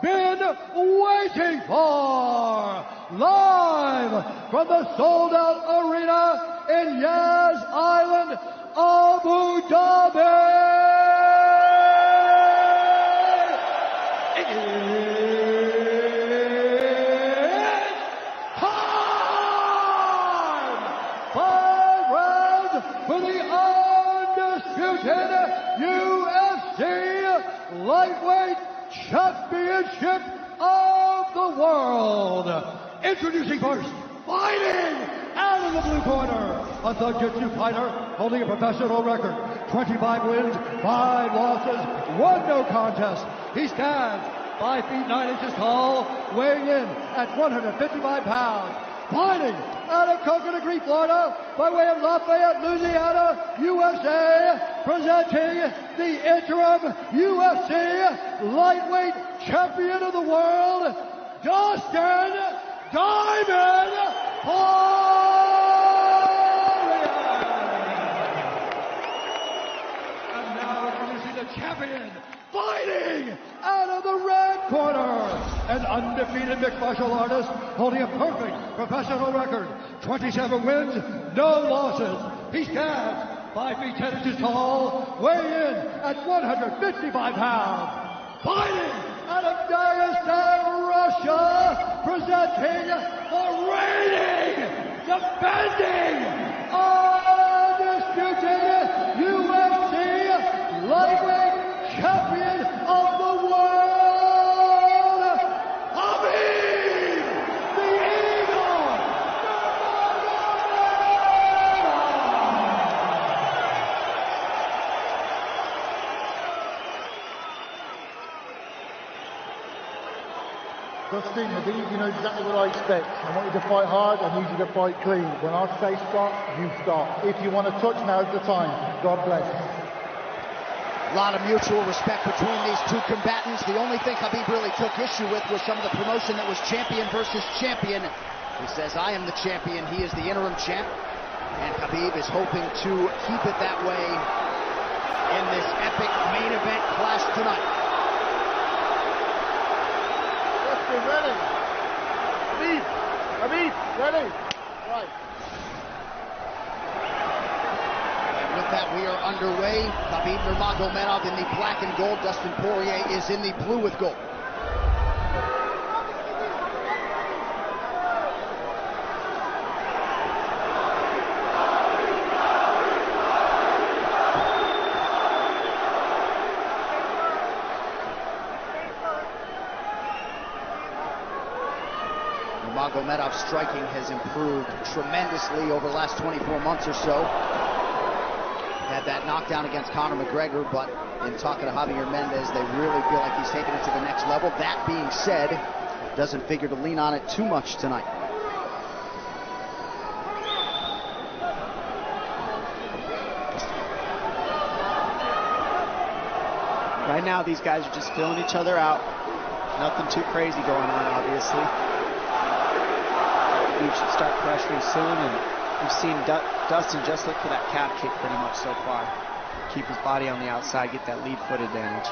Been waiting for, live from the sold-out arena in Yas Island, Abu Dhabi. It's time! 5 rounds for the undisputed UFC lightweight championship of the world. Introducing first, fighting out of the blue corner, a Jiu-Jitsu fighter holding a professional record, 25 wins, 5 losses, 1 no contest. He stands 5 feet 9 inches tall, weighing in at 155 pounds. Fighting out of Coconut Creek, Florida, by way of Lafayette, Louisiana, USA, presenting the interim UFC lightweight champion of the world, Dustin Diamond Poirier. And now introducing the champion, fighting out of the red corner, an undefeated mixed martial artist holding a perfect professional record, 27 wins, no losses. He stands 5 feet 10 inches tall, weighing in at 155 pounds. Fighting out of Dagestan, Russia, presenting the reigning, defending, undisputed UFC lightweight champion of the world, Khabib, the Eagle. Dustin, Khabib, you know exactly what I expect. I want you to fight hard, I need you to fight clean. When I say stop, you stop. If you want to touch, now's the time. God bless. A lot of mutual respect between these two combatants. The only thing Khabib really took issue with was some of the promotion that was champion versus champion. He says, I am the champion, he is the interim champ. And Khabib is hoping to keep it that way in this epic main event clash tonight. Dustin, ready? Khabib, ready? Right. With that, we are underway. Khabib Nurmagomedov in the black and gold. Dustin Poirier is in the blue with gold. Nurmagomedov's striking has improved tremendously over the last 24 months or so. Had that knockdown against Conor McGregor, but in talking to Javier Mendez, they really feel like he's taking it to the next level. That being said, doesn't figure to lean on it too much tonight. Right now, these guys are just filling each other out. Nothing too crazy going on, obviously. We should start pressuring soon, and we've seen Dustin just look for that calf kick pretty much so far. Keep his body on the outside, get that lead foot advantage.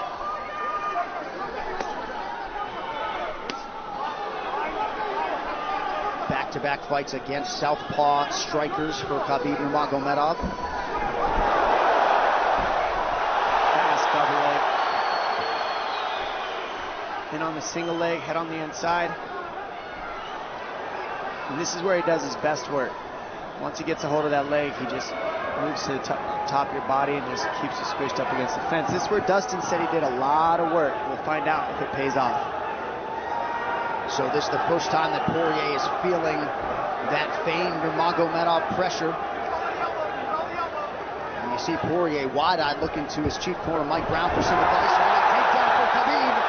Back-to-back fights against southpaw strikers for Khabib Nurmagomedov. Fast double leg. Then on the single leg, head on the inside. And this is where he does his best work. Once he gets a hold of that leg, he just moves to the top of your body and just keeps you squished up against the fence. This is where Dustin said he did a lot of work. We'll find out if it pays off. So this is the first time that Poirier is feeling that famed Nurmagomedov pressure. And you see Poirier wide-eyed looking to his chief corner, Mike Brown, for some advice. Takedown for Khabib.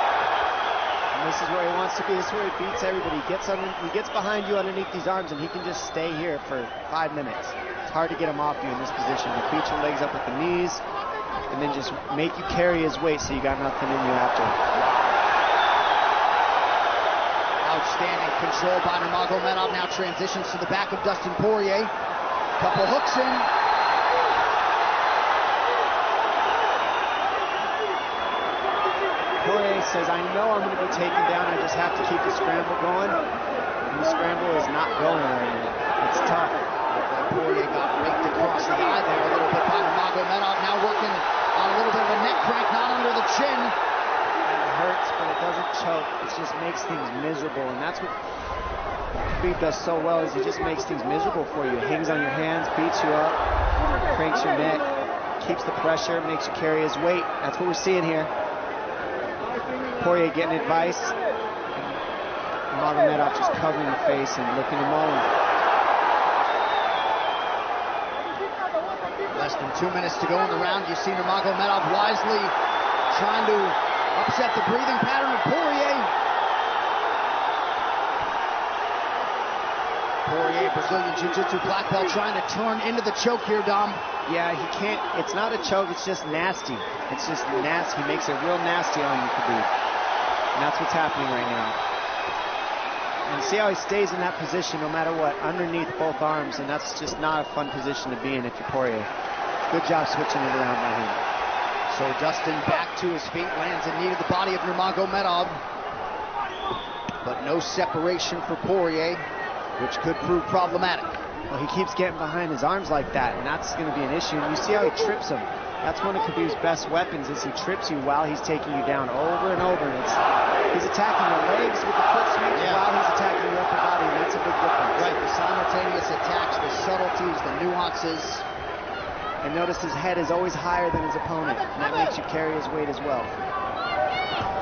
This is where he wants to be. This is where he beats everybody. He gets behind you underneath these arms, and he can just stay here for 5 minutes. It's hard to get him off you in this position. You beat your legs up with the knees, and then just make you carry his weight so you got nothing in you after. Outstanding control by Nurmagomedov. Now transitions to the back of Dustin Poirier. Couple hooks in. Poirier says, I know I'm going to be taken down. I just have to keep the scramble going. And the scramble is not going right now. It's tough. Poirier got raked across the eye there a little bit by Nurmagomedov. Now working on a little bit of a neck crank, not under the chin. It hurts, but it doesn't choke. It just makes things miserable, and that's what Khabib does so well, is he just makes things miserable for you. Hangs on your hands, beats you up, cranks your neck, keeps the pressure, makes you carry his weight. That's what we're seeing here. Poirier getting advice. Nurmagomedov just covering the face and looking to moan. Less than 2 minutes to go in the round. You see Nurmagomedov wisely trying to upset the breathing pattern of Poirier. Poirier, Brazilian Jiu-Jitsu black belt, trying to turn into the choke here, Dom. Yeah, he can't. It's not a choke. It's just nasty. It's just nasty. He makes it real nasty on you, Khabib. And that's what's happening right now. And see how he stays in that position no matter what, underneath both arms, and that's just not a fun position to be in if you're Poirier. Good job switching it around by him. So Dustin back to his feet, lands in knee to the body of Nurmagomedov. But no separation for Poirier, which could prove problematic. Well, he keeps getting behind his arms like that, and that's going to be an issue. And you see how he trips him. That's one of Khabib's best weapons, is he trips you while he's taking you down over and over. And he's attacking the legs with the foot sweep while he's attacking your upper body, and that's a big difference. Right, the simultaneous attacks, the subtleties, the nuances. And notice his head is always higher than his opponent, and that makes you carry his weight as well.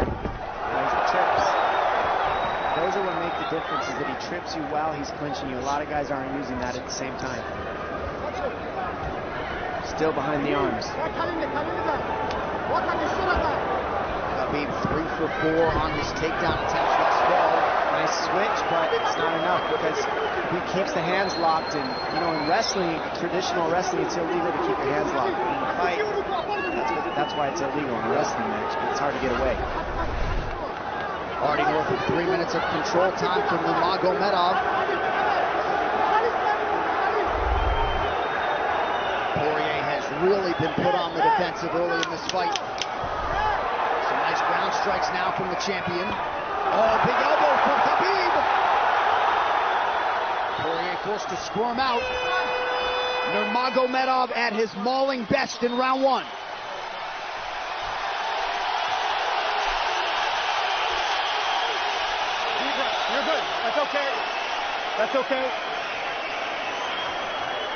There's the trips. Those are what make the difference, is that he trips you while he's clinching you. A lot of guys aren't using that at the same time. Still behind the arms. Khabib 3 for 4 on his takedown attempts thus far. Nice switch, but it's not enough because he keeps the hands locked. And you know, in wrestling, traditional wrestling, it's illegal to keep your hands locked. In a fight, that's why it's illegal in a wrestling match. But it's hard to get away. Already north of 3 minutes of control time from Nurmagomedov. Poirier has really been put on the defensive early in this fight. Some nice ground strikes now from the champion. Oh, big elbow from Khabib. Poirier forced to squirm out. Nurmagomedov at his mauling best in round 1. You're good. That's okay. That's okay.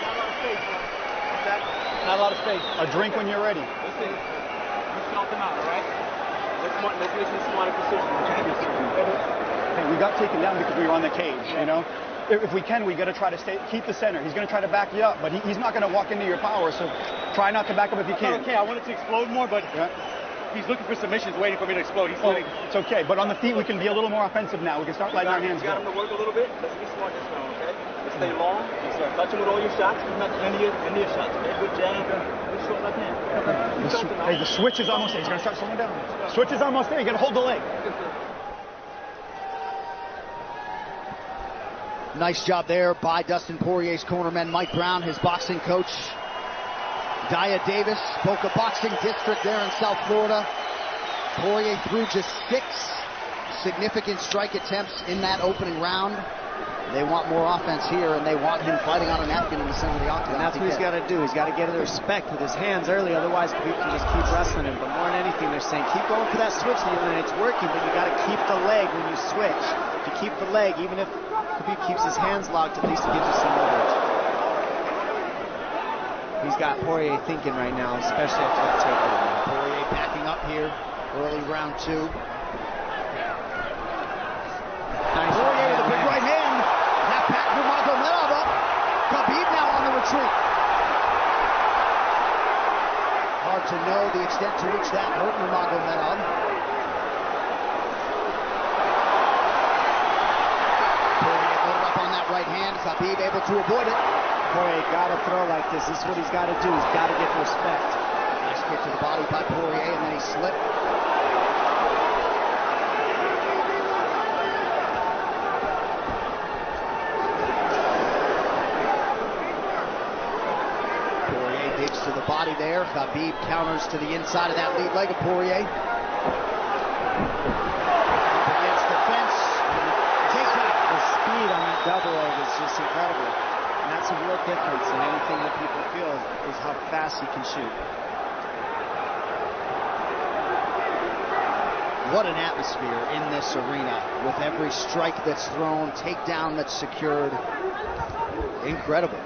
Not a lot of space, bro. What's that? Not a lot of space. A drink when you're ready. Listen, you felt him out, all right? Let's make some smart decisions. Hey, we got taken down because we were on the cage, you know? If we can, we got to try to keep the center. He's going to try to back you up, but he's not going to walk into your power, so try not to back up if you can. Okay, I wanted to explode more, but he's looking for submissions, waiting for me to explode. He's letting... It's okay, but on the feet, we can be a little more offensive now. We can start letting our hands go. You got him to work a little bit. Let's be smart this round, okay? Let's stay long. Let's touch him with all your shots. He's not any of your shots, okay? Good jab. Good short left hand. Hey, the switch is almost there. He's going to start slowing down. Switch is almost there. You got to hold the leg. Nice job there by Dustin Poirier's cornerman, Mike Brown, his boxing coach. Daya Davis, Boca Boxing District there in South Florida. Poirier threw just 6 significant strike attempts in that opening round. They want more offense here, and they want him fighting on a napkin in the center of the octagon. And that's what he's got to do. He's got to get the respect with his hands early, otherwise Khabib can just keep wrestling him. But more than anything, they're saying keep going for that switch, and it's working, but you got to keep the leg when you switch. To keep the leg, even if Khabib keeps his hands locked, at least it gives you some leverage. He's got Poirier thinking right now, especially after that takedown. Poirier backing up here, early round 2. Nice. Poirier with a big right hand. That packed Nurmagomedov up. Khabib now on the retreat. Hard to know the extent to which that hurt Nurmagomedov. Poirier loaded up on that right hand. Khabib able to avoid it. Poirier got to throw like this. This is what he's got to do. He's got to get respect. Nice kick to the body by Poirier, and then he slipped. Poirier digs to the body there. Khabib counters to the inside of that lead leg of Poirier. difference in anything that people feel is how fast he can shoot. What an atmosphere in this arena with every strike that's thrown, takedown that's secured. Incredible.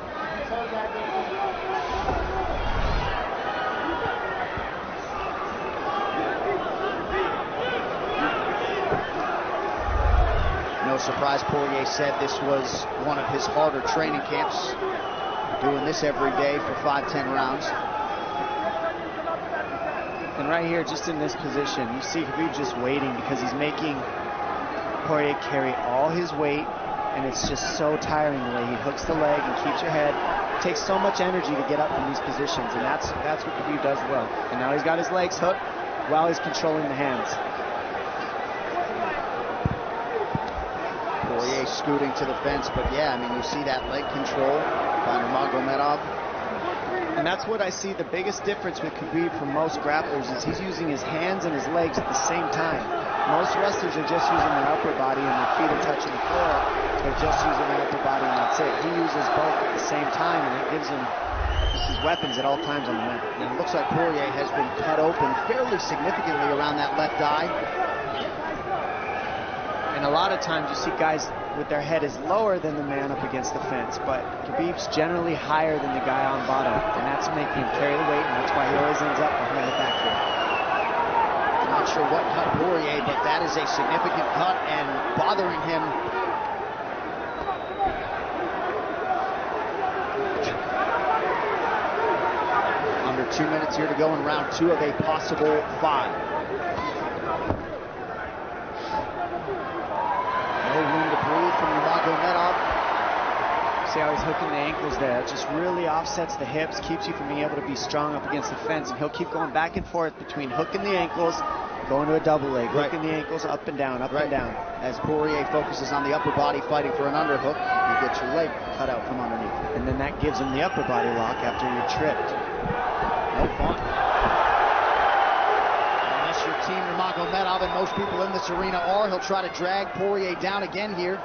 No surprise, Poirier said this was one of his harder training camps. Doing this every day for 5-10 rounds. And right here, just in this position, you see Khabib just waiting because he's making Poirier carry all his weight, and it's just so tiring the way he hooks the leg and keeps your head. It takes so much energy to get up from these positions, and that's what Khabib does well. And now he's got his legs hooked while he's controlling the hands. Poirier scooting to the fence, but yeah, I mean, you see that leg control by Nurmagomedov. And that's what I see the biggest difference with Khabib from most grapplers is he's using his hands and his legs at the same time. Most wrestlers are just using their upper body and their feet are touching the floor. They're just using their upper body and that's it. He uses both at the same time and it gives him his weapons at all times on the mat. And it looks like Poirier has been cut open fairly significantly around that left eye. And a lot of times you see guys with their head is lower than the man up against the fence, but Khabib's generally higher than the guy on bottom, and that's making him carry the weight, and that's why he always ends up behind the back here. I'm not sure what cut Poirier, but that is a significant cut and bothering him. Under 2 minutes here to go in round 2 of a possible 5. No room to breathe from Nurmagomedov. See how he's hooking the ankles there. It just really offsets the hips, keeps you from being able to be strong up against the fence, and he'll keep going back and forth between hooking the ankles, going to a double leg, hooking the ankles up and down, up and down. As Poirier focuses on the upper body fighting for an underhook, you get your leg cut out from underneath. And then that gives him the upper body lock after you're tripped. No fun. Unless you're Team Nurmagomedov, and most people in this arena are, he'll try to drag Poirier down again here.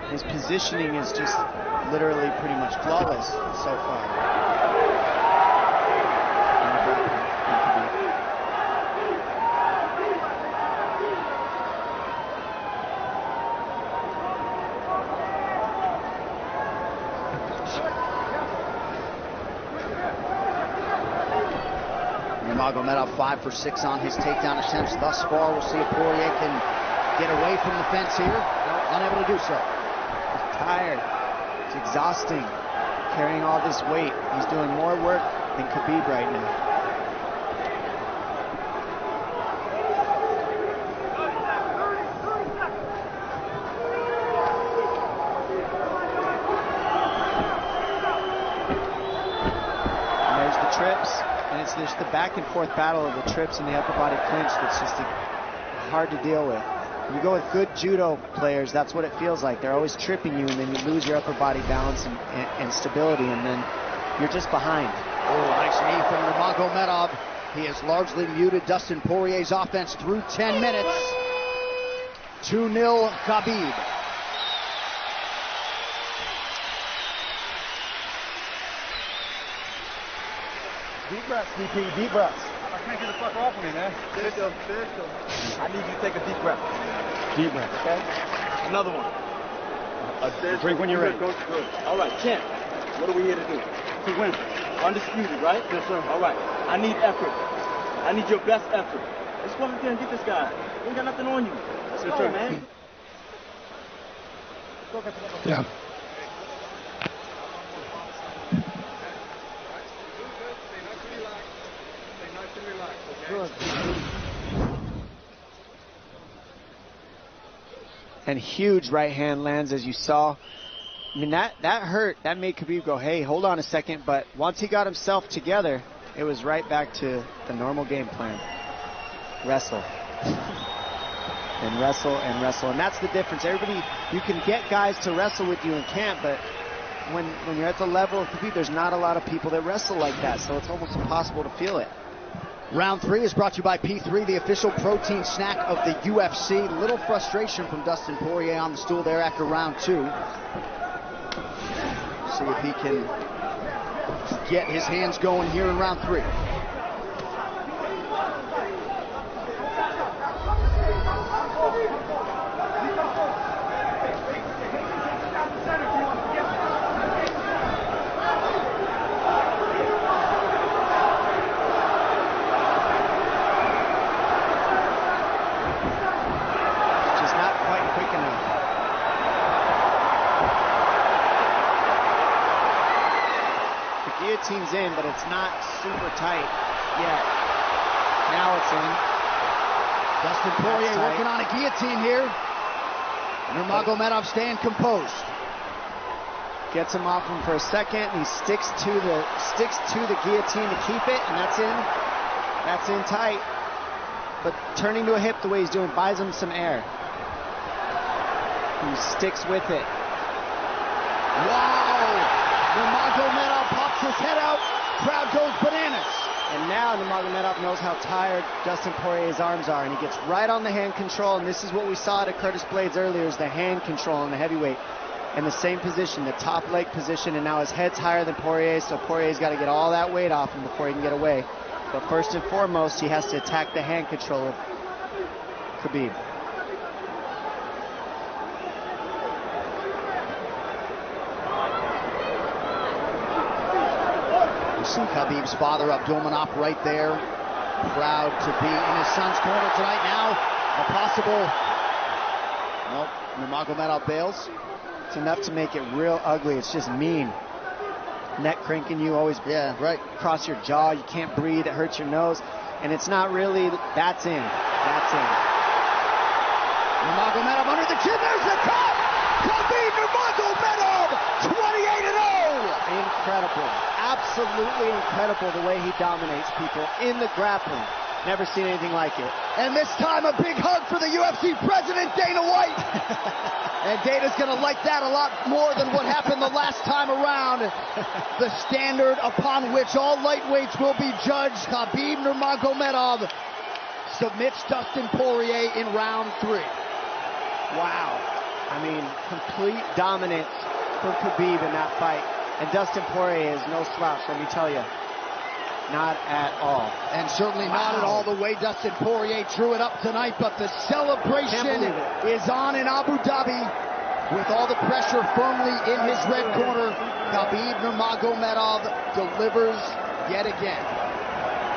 His positioning is just literally pretty much flawless so far. Nurmagomedov 5 for 6 on his takedown attempts thus far. We'll see if Poirier can get away from the fence here. Unable to do so. He's tired. It's exhausting carrying all this weight. He's doing more work than Khabib right now. And there's the trips. And it's just the back and forth battle of the trips and the upper body clinch that's just hard to deal with. When you go with good judo players, that's what it feels like. They're always tripping you, and then you lose your upper body balance and stability, and then you're just behind. Oh, nice knee from Nurmagomedov. He has largely muted Dustin Poirier's offense through 10 minutes. 2-0 Khabib. Deep breaths, DP, deep breaths. I can't get the fucker off of me, man. I need you to take a deep breath. Deep breath, okay? Another one. Drink when you're ready. Good. All right, champ, what are we here to do? To win. Undisputed, right? Yes, sir. All right, I need effort. I need your best effort. Let's go out there and get this guy. We ain't got nothing on you. Let's go, man. Yeah. And huge right hand lands, as you saw. I mean, that hurt. That made Khabib go, hey, hold on a second. But once he got himself together, it was right back to the normal game plan. Wrestle. And wrestle and wrestle. And that's the difference. Everybody, you can get guys to wrestle with you in camp, but when you're at the level of Khabib, there's not a lot of people that wrestle like that. So it's almost impossible to feel it. Round 3 is brought to you by P3, the official protein snack of the UFC. Little frustration from Dustin Poirier on the stool there after round 2. See if he can get his hands going here in round 3. Guillotine's in, but it's not super tight yet. Now it's in. Dustin Poirier working on a guillotine here. Nurmagomedov staying composed. Gets him off him for a second. And he sticks to the guillotine to keep it, and that's in. That's in tight. But turning to a hip the way he's doing buys him some air. He sticks with it. Wow! Nurmagomedov pops his head out, crowd goes bananas. And now Nurmagomedov knows how tired Dustin Poirier's arms are, and he gets right on the hand control, and this is what we saw at Curtis Blaydes earlier, is the hand control on the heavyweight. In the same position, the top leg position, and now his head's higher than Poirier, so Poirier's got to get all that weight off him before he can get away. But first and foremost, he has to attack the hand control of Khabib. See Khabib's father, Abdulmanap, right there. Proud to be in his son's corner tonight now. A possible... Nope, Nurmagomedov bails. It's enough to make it real ugly. It's just mean. Neck cranking you, always right across your jaw. You can't breathe, it hurts your nose. And it's not really... That's in. That's in. Nurmagomedov under the chin, there's the cut! Khabib Nurmagomedov, 28-0! Incredible. Absolutely incredible the way he dominates people in the grappling. Never seen anything like it. And this time a big hug for the UFC president, Dana White. And Dana's going to like that a lot more than what happened the last time around. The standard upon which all lightweights will be judged. Khabib Nurmagomedov submits Dustin Poirier in round 3. Wow. I mean, complete dominance from Khabib in that fight. And Dustin Poirier is no slouch, let me tell you. Not at all. And certainly not at all the way Dustin Poirier drew it up tonight, but the celebration is on in Abu Dhabi with all the pressure firmly in his red corner. Khabib Nurmagomedov delivers yet again.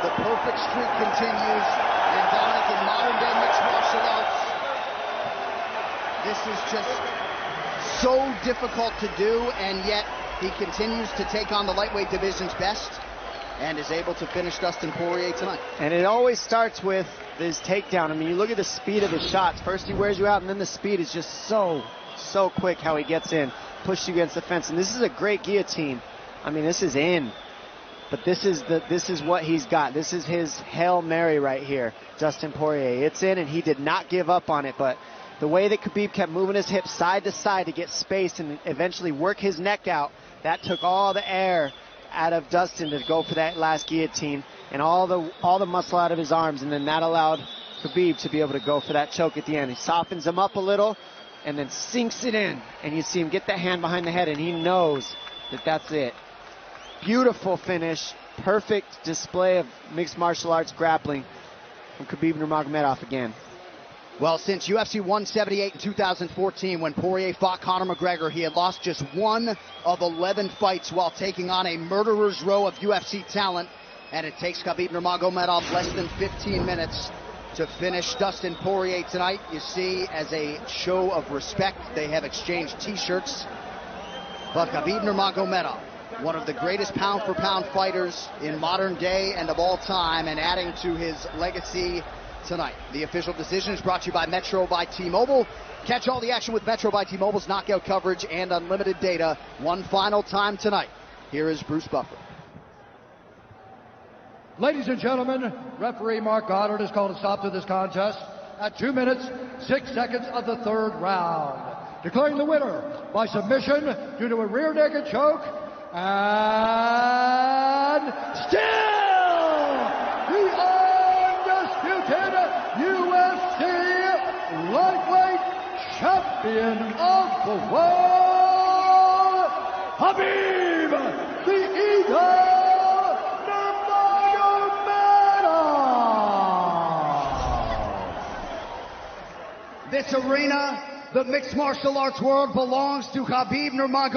The perfect streak continues, and Dominic, in modern-day mixed martial arts, this is just so difficult to do, and yet he continues to take on the lightweight division's best and is able to finish Dustin Poirier tonight. And it always starts with his takedown. I mean, you look at the speed of his shots. First he wears you out, and then the speed is just so quick how he gets in, pushes you against the fence. And this is a great guillotine. I mean, this is in. But this is what he's got. This is his Hail Mary right here, Dustin Poirier. It's in, and he did not give up on it, but the way that Khabib kept moving his hips side to side to get space and eventually work his neck out, that took all the air out of Dustin to go for that last guillotine and all the muscle out of his arms, and then that allowed Khabib to be able to go for that choke at the end. He softens him up a little and then sinks it in, and you see him get that hand behind the head, and he knows that that's it. Beautiful finish, perfect display of mixed martial arts grappling from Khabib Nurmagomedov again. Well, since UFC 178 in 2014, when Poirier fought Conor McGregor, he had lost just 1 of 11 fights while taking on a murderer's row of UFC talent. And it takes Khabib Nurmagomedov less than 15 minutes to finish Dustin Poirier tonight. You see, as a show of respect, they have exchanged T-shirts. But Khabib Nurmagomedov, one of the greatest pound-for-pound fighters in modern day and of all time, and adding to his legacy tonight. The official decision is brought to you by Metro by T-Mobile. Catch all the action with Metro by T-Mobile's knockout coverage and unlimited data one final time tonight. Here is Bruce Buffer. Ladies and gentlemen, referee Mark Goddard has called a stop to this contest at 2 minutes, 6 seconds of the 3rd round, declaring the winner by submission due to a rear naked choke, and still the champion of the world, Khabib, the Eagle Nurmagomedov. This arena, the mixed martial arts world, belongs to Khabib Nurmagomedov.